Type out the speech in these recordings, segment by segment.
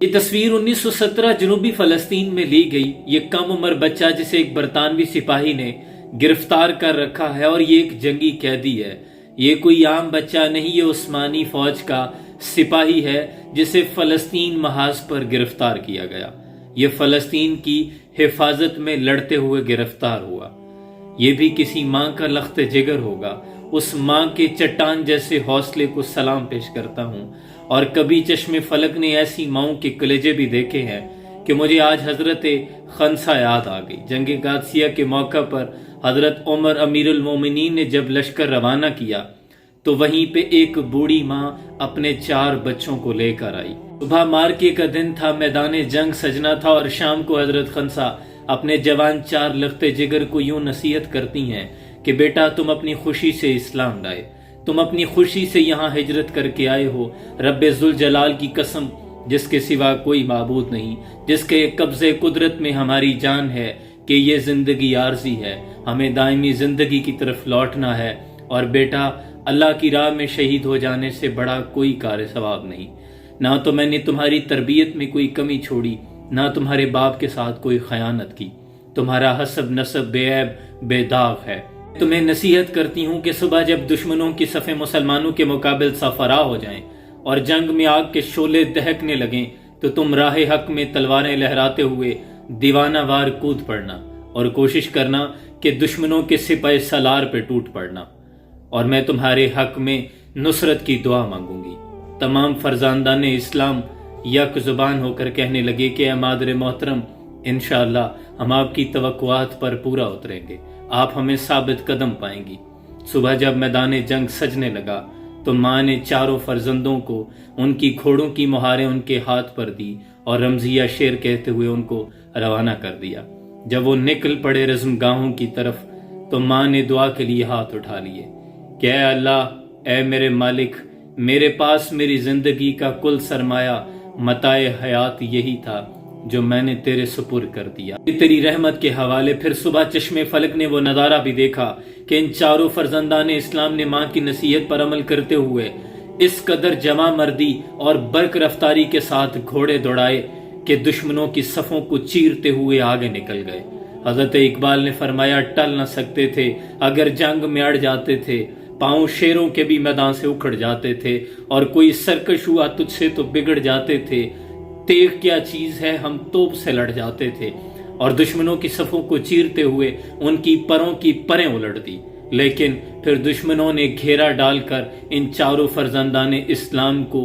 یہ تصویر 1917 جنوبی فلسطین میں لی گئی۔ یہ کم عمر بچہ جسے ایک برطانوی سپاہی نے گرفتار کر رکھا ہے اور یہ ایک جنگی قیدی ہے۔ یہ کوئی عام بچہ نہیں، یہ عثمانی فوج کا سپاہی ہے جسے فلسطین محاذ پر گرفتار کیا گیا۔ یہ فلسطین کی حفاظت میں لڑتے ہوئے گرفتار ہوا۔ یہ بھی کسی ماں کا لخت جگر ہوگا۔ اس ماں کے چٹان جیسے حوصلے کو سلام پیش کرتا ہوں۔ اور کبھی چشم فلک نے ایسی ماؤں کے کلیجے بھی دیکھے ہیں کہ مجھے آج حضرت خنسا یاد آ گئی۔ جنگ قادسیہ کے موقع پر حضرت عمر امیر المومنین نے جب لشکر روانہ کیا تو وہیں پہ ایک بوڑھی ماں اپنے 4 بچوں کو لے کر آئی۔ صبح مارکے کا دن تھا، میدان جنگ سجنا تھا، اور شام کو حضرت خنسا اپنے جوان 4 لخت جگر کو یوں نصیحت کرتی ہیں کہ بیٹا تم اپنی خوشی سے اسلام لائے، تم اپنی خوشی سے یہاں ہجرت کر کے آئے ہو۔ رب ذوالجلال کی قسم جس کے سوا کوئی معبود نہیں، جس کے قبضے قدرت میں ہماری جان ہے، کہ یہ زندگی عارضی ہے، ہمیں دائمی زندگی کی طرف لوٹنا ہے، اور بیٹا اللہ کی راہ میں شہید ہو جانے سے بڑا کوئی کار ثواب نہیں۔ نہ تو میں نے تمہاری تربیت میں کوئی کمی چھوڑی، نہ تمہارے باپ کے ساتھ کوئی خیانت کی، تمہارا حسب نسب بے عیب بے داغ ہے۔ تمہیں نصیحت کرتی ہوں کہ صبح جب دشمنوں کی صفیں مسلمانوں کے مقابل صفرا ہو جائیں اور جنگ میں آگ کے شعلے دہکنے لگیں تو تم راہ حق میں تلواریں لہراتے ہوئے دیوانہ وار کود پڑنا اور کوشش کرنا کہ دشمنوں کے سپہ سالار پہ ٹوٹ پڑنا، اور میں تمہارے حق میں نصرت کی دعا مانگوں گی۔ تمام فرزندان اسلام یک زبان ہو کر کہنے لگے کہ اے مادر محترم، انشاءاللہ ہم آپ کی توقعات پر پورا اتریں گے، آپ ہمیں ثابت قدم پائیں گی۔ صبح جب میدان جنگ سجنے لگا تو ماں نے 4 فرزندوں کو ان کی گھوڑوں کی مہاریں ان کے ہاتھ پر دی اور رمزیہ شعر کہتے ہوئے ان کو روانہ کر دیا۔ جب وہ نکل پڑے رزم گاہوں کی طرف تو ماں نے دعا کے لیے ہاتھ اٹھا لیے کہ اے اللہ، اے میرے مالک، میرے پاس میری زندگی کا کل سرمایہ متاع حیات یہی تھا جو میں نے تیرے سپر کر دیا، تیری رحمت کے حوالے۔ پھر صبح چشم فلک نے وہ نظارہ بھی دیکھا کہ ان 4 فرزندان اسلام نے ماں کی نصیحت پر عمل کرتے ہوئے اس قدر جمع مردی اور برق رفتاری کے ساتھ گھوڑے دوڑائے کہ دشمنوں کی صفوں کو چیرتے ہوئے آگے نکل گئے۔ حضرت اقبال نے فرمایا ٹل نہ سکتے تھے، اگر جنگ میں اڑ جاتے تھے، پاؤں شیروں کے بھی میدان سے اکھڑ جاتے تھے، اور کوئی سرکش ہوا تجھ سے تو بگڑ جاتے تھے، تیغ کیا چیز ہے ہم توپ سے لڑ جاتے تھے، اور دشمنوں کی صفوں کو چیرتے ہوئے ان کی پروں کی پریں الٹ دی۔ لیکن پھر دشمنوں نے گھیرا ڈال کر ان 4 فرزندان اسلام کو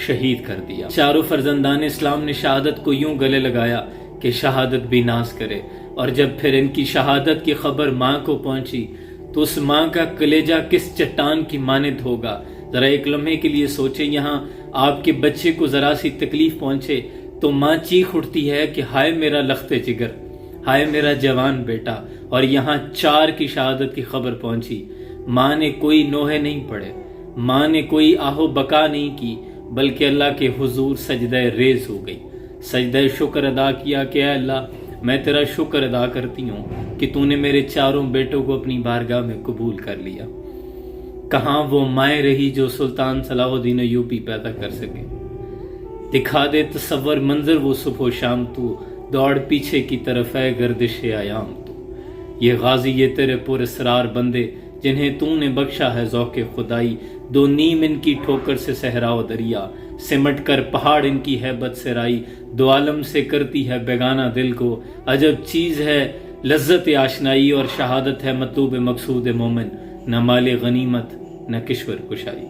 شہید کر دیا۔ 4 فرزندان اسلام نے شہادت کو یوں گلے لگایا کہ شہادت بھی ناز کرے، اور جب پھر ان کی شہادت کی خبر ماں کو پہنچی تو اس ماں کا کلیجہ کس چٹان کی مانند ہوگا۔ ذرا ایک لمحے کے لیے سوچیں، یہاں آپ کے بچے کو ذرا سی تکلیف پہنچے تو ماں چیخ اٹھتی ہے کہ ہائے میرا لخت جگر، ہائے میرا جوان بیٹا، اور یہاں 4 کی شہادت کی خبر پہنچی۔ ماں نے کوئی نوحے نہیں پڑھے، ماں نے کوئی آہو بکا نہیں کی، بلکہ اللہ کے حضور سجدہ ریز ہو گئی، سجدہ شکر ادا کیا کہ اے اللہ، میں تیرا شکر ادا کرتی ہوں کہ تو نے میرے 4 بیٹوں کو اپنی بارگاہ میں قبول کر لیا۔ کہاں وہ مائیں رہی جو سلطان صلاح الدین ایوبی پیدا کر سکے؟ دکھا دے تصور منظر وہ صبح و شام، تو دوڑ پیچھے کی طرف ہے گردش ایام تو۔ یہ غازی یہ تیرے پر اسرار بندے جنہیں تو نے بخشا ہے ذوق خدائی، 2 نیم ان کی ٹھوکر سے صحرا و دریا، سمٹ کر پہاڑ ان کی ہیبت سے رائی، 2 عالم سے کرتی ہے بیگانہ دل کو، عجب چیز ہے لذت آشنائی، اور شہادت ہے مطلوب مقصود مومن، نہ مال غنیمت نہ کشور کشائی۔